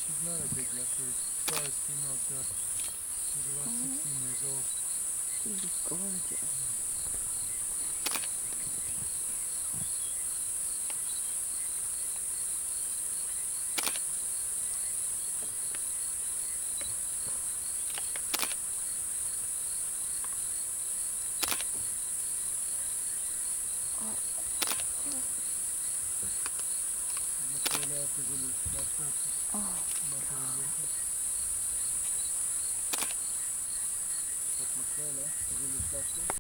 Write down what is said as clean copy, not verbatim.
She's not a big leopard. As far as females go, she's about 16 years old. She's gorgeous. Michaela, Pizzilis, Lashka, Oh, Michaela, Pizzilis, Lashka.